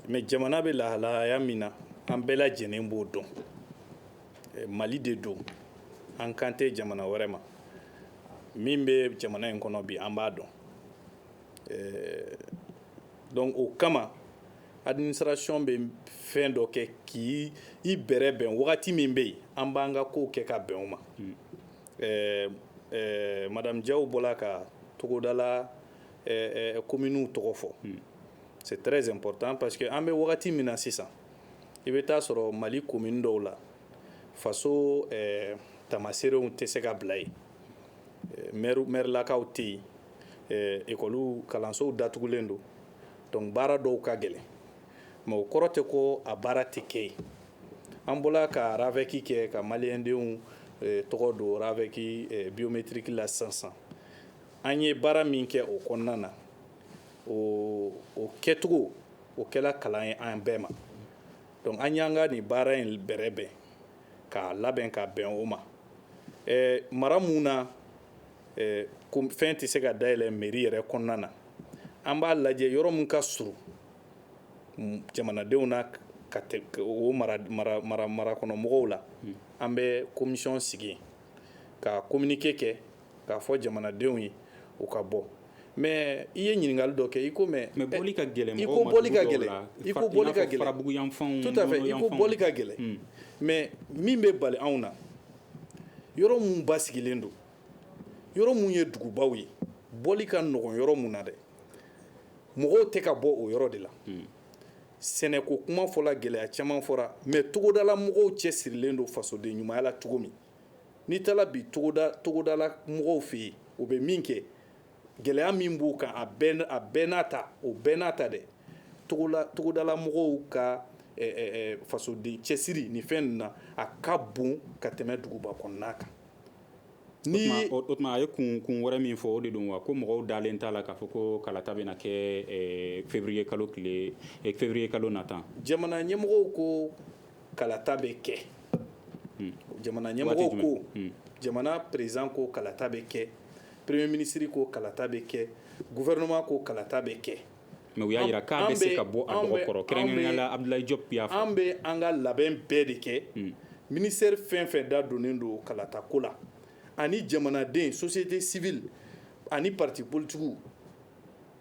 mais jamana bɛ lahalaya min na an bɛɛ lajɛlen b'o dɔn Mali de don an kan tɛ jamana wɛrɛ ma min bɛ jamana in kɔnɔ bi an b'a dɔn. Donc o kama administration bɛ fɛn dɔ kɛ k'i bɛrɛ bɛn wagati min bɛ yen an b'an ka kow kɛ ka bɛn o ma. Madame Diaw bɔla ka togodala communew tɔgɔ fɔ. C'est très important parce que an bɛ wagati min na sisan i bɛ taa sɔrɔ Mali commune dɔw la faso tamaseerenw tɛ se ka bila yen maire lakaw tɛ yen. École kalansow datugulen don donc baara dɔw ka gɛlɛn mais o kɔrɔ tɛ ko a baara tɛ kɛ yen an bɔla ka ravɛki kɛ ka maliyɛndenw tɔgɔ don ravɛki biométrique la sisan an ye baara min kɛ o kɔnɔna na o kɛcogo o kɛla kalan ye an bɛɛ ma donc an y'an ka nin baara in bɛrɛ bɛn k'a labɛn ka bɛn o ma mara mun na fɛn tɛ se ka dayɛlɛ mairie yɛrɛ kɔnɔna na an b'a lajɛ yɔrɔ min ka surun jamanadenw na ka o marakɔnɔmɔgɔw la an bɛ commission sigi ka communiqué kɛ k'a fɔ jamanadenw ye u ka bɔ mais i ye ɲininkali dɔ kɛ i ko mais bɔli ka gɛlɛn i ko bɔli ka gɛlɛn i ko bɔli ka gɛlɛn tout à fait i ko bɔli ka gɛlɛn mais min bɛ bali anw na yɔrɔ mun basigilen don yɔrɔ mun ye dugubaw ye bɔli ka nɔgɔn yɔrɔ mun na dɛ mɔgɔw tɛ ka bɔ o yɔrɔ de la sɛnɛko kuma fɔla gɛlɛya caman fɔra mais togodala mɔgɔw cɛ sirilen don fasoden ɲumanya la cogo min n'i taara bi togodala mɔgɔw fɛ yen o bɛ min kɛ gɛlɛya min b'u kan a bɛɛ n'a ta o bɛɛ n'a ta dɛ togodala mɔgɔw ka fasoden cɛsiri nin fɛn ninnu na a ka bon ka tɛmɛ duguba kɔnɔna kan. O tuma a ye kun wɛrɛ min fɔ o de don wa ko mɔgɔw dalen t'a la k'a fɔ ko kalata bɛna kɛ février kalo natan. Jamana ɲɛmɔgɔw ko kalata bɛ kɛ jamana ɲɛmɔgɔw ko jamana président ko kalata bɛ kɛ premier ministre ko kalata bɛ kɛ gouvernement ko kalata bɛ kɛ. mais u y'a jira k'a bɛ se ka bɔ a dɔgɔ kɔrɔ kɛrɛnkɛrɛnnenya la Abdoulaye Diop y'a fɔ. an bɛ an ka labɛn bɛɛ de kɛ ministère fɛn fɛn da donnen don kalata ko la ani jamanaden société civile ani parti politique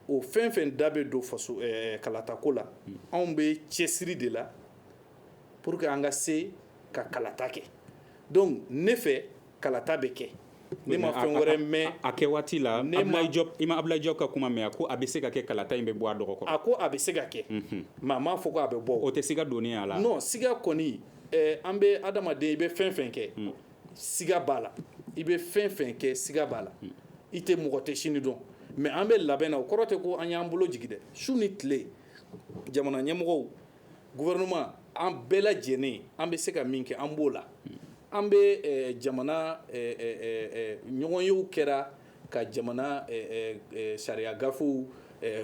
o fɛn fɛn da bɛ don faso kalata ko la anw bɛ cɛsiri de la pour que an ka se ka kalata kɛ donc ne fɛ kalata bɛ kɛ ne ma fɛn wɛrɛ mɛn a kɛ waati la Abdoulaye Diop ka kuma mɛn a ko a bɛ se ka kɛ kalata in bɛ bɔ a dɔgɔ kɔrɔ. a ko a bɛ se ka kɛ mais a m'a fɔ ko a bɛ bɔ. o tɛ siga donnen a la. non siga kɔni an bɛ adamaden i bɛ fɛn fɛn kɛ siga b'a la i bɛ fɛn fɛn kɛ siga b'a la i tɛ mɔgɔ tɛ sini dɔn mais an bɛ labɛn na o kɔrɔ tɛ ko an y'an bolo jigin dɛ su ni tile jamana ɲɛmɔgɔw gouvernement an bɛɛ lajɛlen an bɛ se ka min kɛ an b'o la an bɛ jamana ɲɔgɔn yew kɛra ka jamana sariya gafew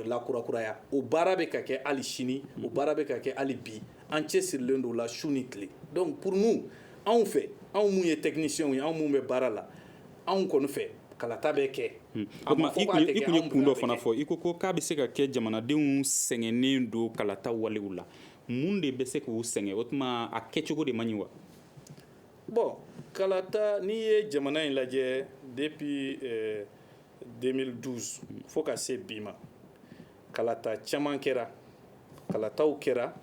lakurakuraya o baara bɛ ka kɛ hali sini o baara bɛ ka kɛ hali bi an cɛsirilen don o la su ni tile donc pour nous anw fɛ anw mun ye techniciens ye anw mun bɛ baara la anw kɔni fɛ kalata bɛ kɛ. o tuma i kun ye kun dɔ fana fɔ i ko k'a bɛ se ka kɛ jamanadenw sɛgɛnnen don kalata walew la mun de bɛ se k'u sɛgɛn o tuma a kɛcogo de man ɲi wa. bon kalata n'i ye jamana in lajɛ depuis 2012 fo ka se bi ma kalata caman kɛra kalataw kɛra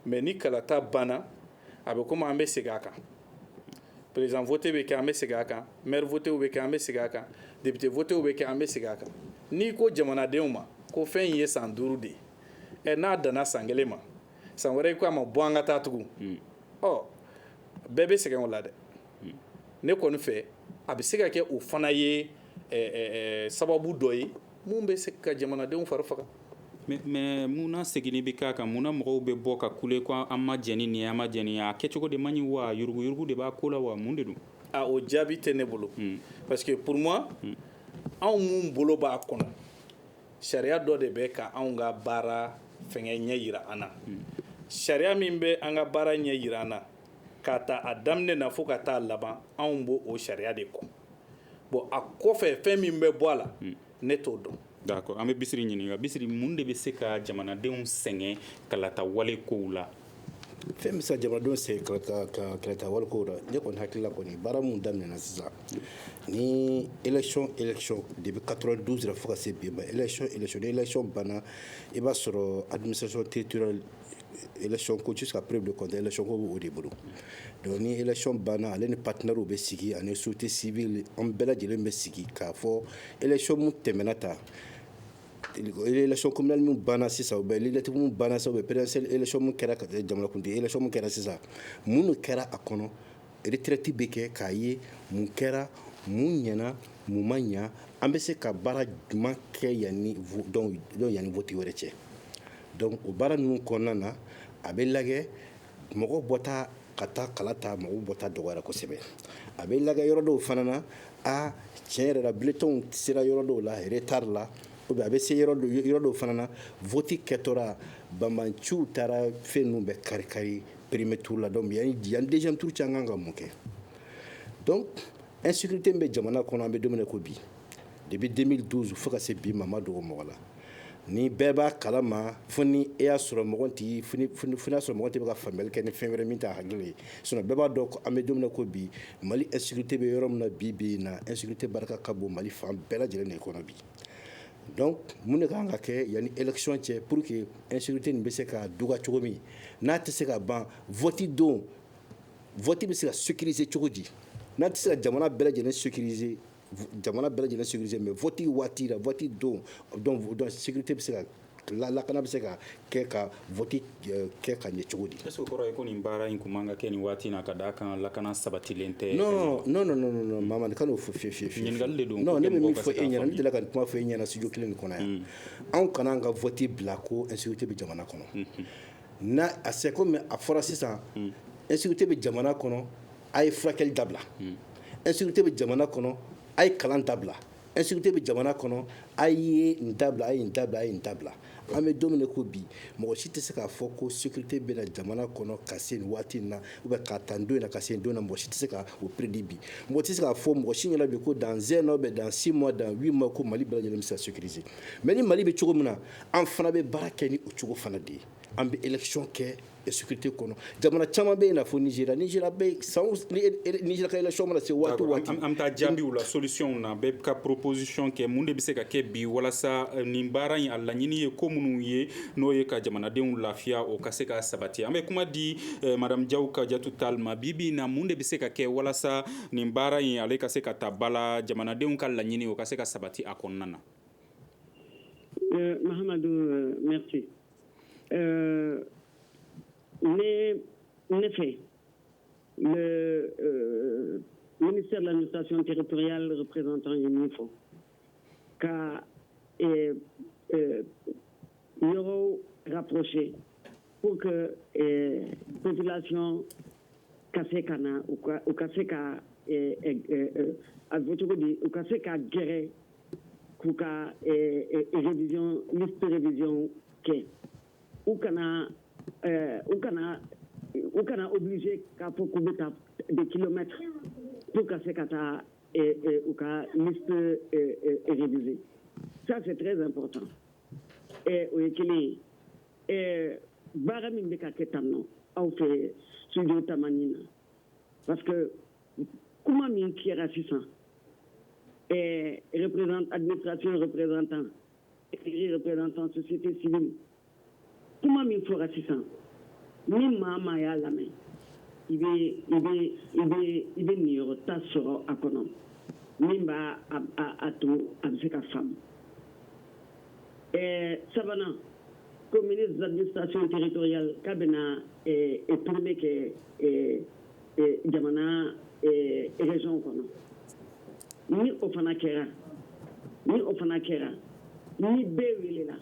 mais ni kalata banna a bɛ komi an bɛ segin a kan président voté bɛ kɛ an bɛ segin a kan maire voté bɛ kɛ an bɛ segin a kan député voté bɛ kɛ an bɛ segin a kan n'i ko jamanadenw ma ko fɛn in ye san 5 de ye n'a danna san 1 ma san wɛrɛ i ko a ma bɔ an ka taa tugun ɔ bɛɛ bɛ sɛgɛn o la dɛ ne kɔni fɛ a bɛ se ka kɛ o fana ye sababu dɔ ye mun bɛ se ka jamanadenw fari faga. mais muna segini bɛ k'a kan muna mɔgɔw bɛ bɔ ka kule ko an ma jɛni nin an ma jɛni a kɛcogo de man ɲi wa yurugu de b'a ko la wa mun de don. o jaabi tɛ ne bolo. parce que pour moi anw mun bolo b'a kɔnɔ sariya dɔ de bɛ ka anw ka baara fɛngɛ ɲɛ yira an na. sariya min bɛ an ka baara ɲɛ yira an na k'a ta a daminɛ na fo ka taa laban anw b'o o sariya de kɔ. bon a kɔfɛ fɛn min bɛ bɔ a la ne t'o dɔn. d'accord an bɛ Bisiri ɲininka Bisiri mun de bɛ se ka jamanadenw sɛgɛn kalata wale kow la. fɛn bɛ se ka jamanadenw sɛgɛn kalata wale kow la ne kɔni hakili la kɔni baara mun daminɛna sisan ni élection depuis 92 yɛrɛ fo ka se bi ma ni élection banna i b'a sɔrɔ administration territoriale élection ko jusqu'à preuve de compte élection ko b'o de bolo donc ni élection banna ale ni partenaires bɛ sigi ani société civile an bɛɛ lajɛlen bɛ sigi k'a fɔ élection mun tɛmɛna ta élection communale min banna sisan ou bien législative min banna sisan ou bien présidentielle élection min kɛra jamanakuntigi élection min kɛra sisan minnu kɛra a kɔnɔ retraite bɛ kɛ k'a ye mun kɛra mun ɲɛna mun ma ɲa an bɛ se ka baara jumɛn kɛ yanni vote wɛrɛ cɛ donc o baara ninnu kɔnɔna na a bɛ lajɛ mɔgɔw bɔta ka taa kala ta mɔgɔw bɔta dɔgɔyara kosɛbɛ a bɛ lajɛ yɔrɔ dɔw fana na tiɲɛ yɛrɛ la bulletins sera yɔrɔ dɔw la retard la ou bien a bɛ se yɔrɔ dɔw fana na vote kɛtɔra banbanciw taara fɛn ninnu bɛɛ kari-kari premier tour la donc yan deuxième tour cɛ an kan ka mun kɛ donc insécurité min bɛ jamana kɔnɔ an bɛ don min na ko bi depuis 2012 fo ka se bi ma ma dogo mɔgɔ la ni bɛɛ b'a kalama fo ni e y'a sɔrɔ mɔgɔ tɛ bɛ ka faamuyali kɛ ni fɛn wɛrɛ min t'a hakili ye sinon bɛɛ b'a dɔn an bɛ don min na ko bi Mali insécurité bɛ yɔrɔ min na bi in na insécurité barika ka bon Mali fan bɛɛ lajɛlen de kɔnɔ bi donc mun de kan ka kɛ yanni élection cɛ pour que insécurité nin bɛ se ka dɔgɔya cogo min n'a tɛ se ka ban vote don vote bɛ se ka sécuriser cogo di n'a tɛ se ka jamana bɛɛ lajɛlen sécuriser mais vote waati la vote don donc sécurité bɛ se ka lakana bɛ se ka kɛ ka vote kɛ ka ɲɛ cogo di. est-ce que o kɔrɔ ye ko nin baara in kun man ka kɛ nin waati in na ka d'a kan lakana sabatilen tɛ. non Mamadi kan'o fɔ fiyewu. ɲininkali de don. non ne bɛ min fɔ e ɲɛna ne delila ka nin kuma fɔ e ɲɛna studio kelen nin kɔnɔ yan anw kana an ka vote bila ko insécurité bɛ jamana kɔnɔ n'a a c'est comme a fɔra sisan insécurité bɛ jamana kɔnɔ a ye furakɛli dabila insécurité bɛ jamana kɔnɔ a ye kalan dabila insécurité bɛ jamana kɔnɔ a ye nin dabila an bɛ don min na ko bi mɔgɔ si tɛ se k'a fɔ ko sécurité bɛ na jamana kɔnɔ ka se nin waati in na ou bien k'a ta nin don in na ka se nin don in na mɔgɔ si tɛ se ka o prédit bi mɔgɔ tɛ se k'a fɔ mɔgɔ si ɲɛna bi ko dans 1 an ou bien dans 6 mois dans 8 mois ko Mali bɛɛ lajɛlen bɛ se ka sécuriser mais ni Mali bɛ cogo min na an fana bɛ baara kɛ ni o cogo fana de ye an bɛ élection kɛ sécurité kɔnɔ jamana caman bɛ yen n'a fɔ Nigéria bɛ Nigéria ka élection mana se waati o waati. an bɛ taa jaabiw la solution na bɛɛ ka proposition kɛ mun de bɛ se ka kɛ bi walasa nin baara in a laɲini ye ko minnu ye n'o ye ka jamanadenw lafiya o ka se ka sabati an bɛ kuma di madame Diaw Kadiatou Tall ma bi in na mun de bɛ se ka kɛ walasa nin baara in ale ka se ka ta ba la jamanadenw ka laɲini o ka se ka sabati a kɔnɔna na. Mahamadou, merci. En effet, le ministère de l'administration territoriale représentant UNIFO, qu'a rapproché pour que la population Kassekana ou Kasseka ou Kasseka guéret pour que révision liste de révision que ou kana obligé qu'à faut des kilomètres pour Kasseka ou ka liste révisée. Ça c'est très important. Et bara min beka ketanno au fait studio tamanina parce que comment min qui est raciste et représente administration représentant société civile comment min faut raciste min mama ya lame ibe niyo tasoro akonom min ba atu abseka femme sabana comme ministre de l'administration territoriale kabena et tourné que jamana région kono ni ofana kera ni o fana kɛra ni bɛɛ welela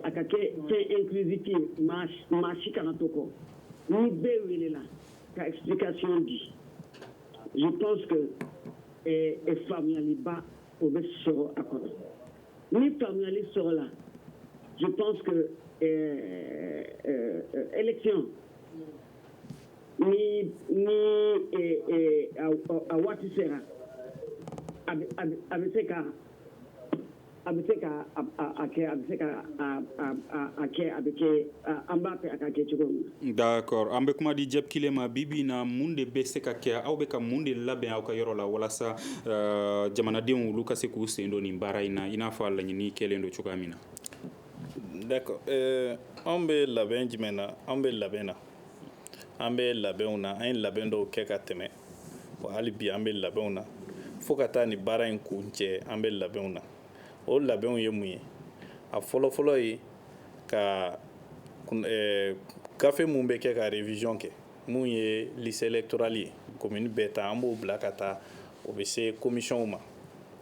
a ka kɛ fɛn inclusif ye maa si kana to kɔ ni bɛɛ welela ka explication di je pense que faamuyaliba o bɛ sɔrɔ a kɔnɔ ni faamuyali sɔrɔla je pense que élection ni a waati sera a bɛ se ka a bɛ se ka a kɛ a bɛ se ka a kɛ a bɛ kɛ an b'a fɛ a ka kɛ cogo min na. D'accord an bɛ kuma di Jeb Kile ma bibi na mun de bɛ se ka kɛ aw bɛ ka mun de labɛn aw ka yɔrɔ la walasa jamanadenw olu ka se k'u sen don nin baara in na i n'a fɔ a laɲini kɛlen don cogoya min na. D'accord an bɛ labɛn jumɛn na an bɛ labɛn na an bɛ labɛnw na an ye labɛn dɔw kɛ ka tɛmɛ wa hali bi an bɛ labɛnw na fo ka taa nin baara in kun cɛ an bɛ labɛnw na o labɛnw ye mun ye a fɔlɔfɔlɔ ye ka gafe mun bɛ kɛ ka révision kɛ mun ye lycée électoral ye commune bɛɛ ta an b'o bila ka taa o bɛ se commission ma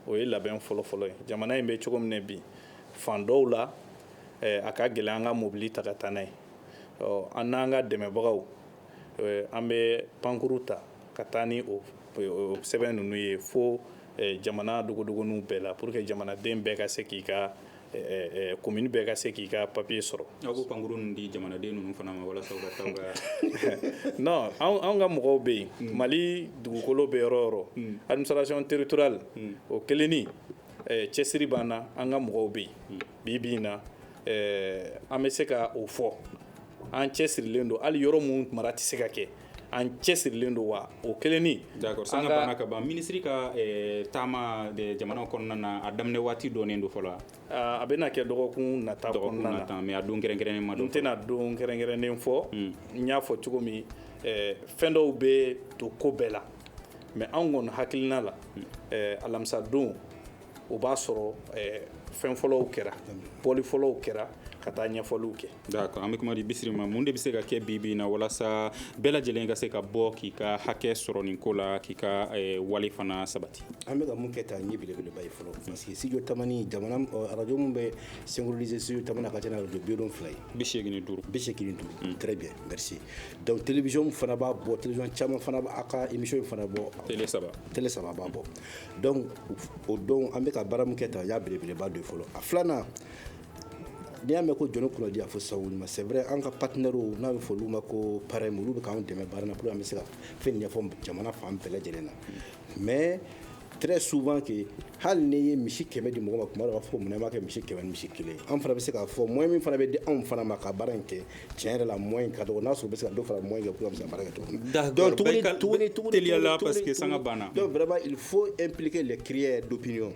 o ye labɛn fɔlɔfɔlɔ ye jamana in bɛ cogo min na bi fan dɔw la a ka gɛlɛn an ka mobili ta ka taa n'a ye an n'an ka dɛmɛbagaw an bɛ pankuru ta ka taa ni o sɛbɛn ninnu ye fo jamana dogodogoniw bɛɛ la pour que jamanaden bɛɛ ka se k'i ka commune bɛɛ ka se k'i ka papier sɔrɔ. Aw b'o pankuru ninnu di jamanaden ninnu fana ma walasa u ka taa u ka. Non anw ka mɔgɔw bɛ yen Mali dugukolo bɛ yɔrɔ o yɔrɔ administration territoriale o kelenni cɛsiri b'an na an ka mɔgɔw bɛ yen bi in na an bɛ se ka o fɔ an cɛsirilen don hali yɔrɔ mun mara tɛ se ka kɛ an cɛsirilen don wa o kelenni. D'accord sanga bana ka ban ministre ka taama jamana kɔnɔna na a daminɛ waati dɔnnen don fɔlɔ a bɛna kɛ dɔgɔkun nata kɔnɔna na mais a don kɛrɛnkɛrɛnnen ma don. n tɛna don kɛrɛnkɛrɛnnen fɔ n y'a fɔ cogo min fɛn dɔw bɛ to ko bɛɛ la mais anw kɔni hakilina la alamisa don o b'a sɔrɔ fɛn fɔlɔw kɛra bɔli fɔlɔw kɛra ka taa ɲɛfɔliw kɛ. D'accord an bɛ kuma di Bisiri ma mun de bɛ se ka kɛ bi na walasa bɛɛ lajɛlen ka se ka bɔ k'i ka hakɛ sɔrɔ nin ko la k'i ka wale fana sabati. An bɛ ka mun kɛ ta ɲɛ belebeleba ye fɔlɔ parce que studio Tamani jamana radio mun bɛ synchroniser studio Tamani ka ca na radio 75 ye 85 très bien merci donc télévision fana b'a bɔ télévision caman fana b'a ka émission fana bɔ télé saba b'a bɔ donc o don an bɛ ka baara mun kɛ ta y'a belebeleba de fɔlɔ a filanan n'i y'a mɛn ko Jɔnɔ Kulibali a fɔ Sawuli ma c'est vrai an ka partenaires n'a bɛ fɔ olu ma ko parrain olu bɛ k'an dɛmɛ baara la pour an bɛ se ka fɛn ɲɛfɔ jamana fan bɛɛ lajɛlen na mais très souvent que hali n'i ye misi 100 di mɔgɔ ma tuma dɔ la b'a fɔ mun na i m'a kɛ misi 100 ni misi 1 an fana bɛ se k'a fɔ moyen min fana bɛ di anw fana ma ka baara in kɛ tiɲɛ yɛrɛ la moyen ka dɔgɔ n'a sɔrɔ u bɛ se ka dɔ fara moyen kan pour que an bɛ se ka baara kɛ cogo min na. Donc tuguni parce que sanga banna. Donc vraiment il faut impliquer les crieurs d'opinion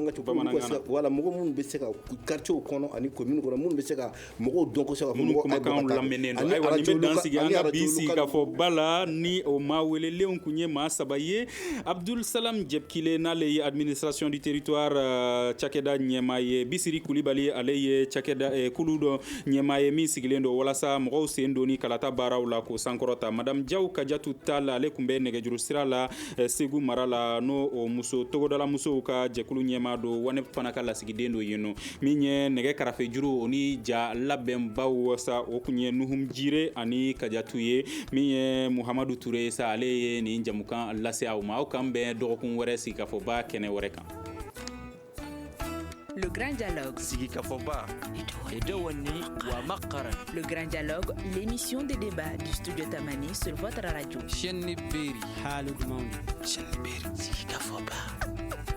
ka to bamanankan wala mɔgɔ minnu bɛ se ka quartier kɔnɔ ani commune kɔnɔ minnu bɛ se ka mɔgɔw dɔn kosɛbɛ minnu kumakanw lamɛnnen don ayiwa nin bɛ dansigi an ka bi sigi ka fɔ bala ni o maa welelenw kun ye maa saba ye Abdul Salam Jeb Kile n'ale ye administration du territoire cakɛda ɲɛmaa ye Bisiri Kulibali ale ye cakɛda kulu dɔ ɲɛmaa ye min sigilen don walasa mɔgɔw sen donni kalata baaraw la k'o sankɔrɔta Madame Jaw Kajatu Tall ale kun bɛ nɛgɛjuru sira la Segu mara la n'o muso togodala musow ka jɛkulu ɲɛmaa don wane fana ka lasigiden don yen nɔ min ye nɛgɛ karafe juru o ni ja labɛnbaw wasa o kun ye Nuhum Jire ani Kajatu ye min ye Muhamadu Ture sa ale ye nin jamukan lase aw ma aw kan bɛn dɔgɔkun wɛrɛ sigi ka fɔ ba kɛnɛ wɛrɛ kan. Le Grand Dialogue. Sigi ka fɔ ba idewani wa makaran. Le Grand Dialogue, l'émission de débat du studio Tamani sur votre radio. Chaîne Beri. Halid Mauni. Chaîne Beri. Sigi ka fɔ ba.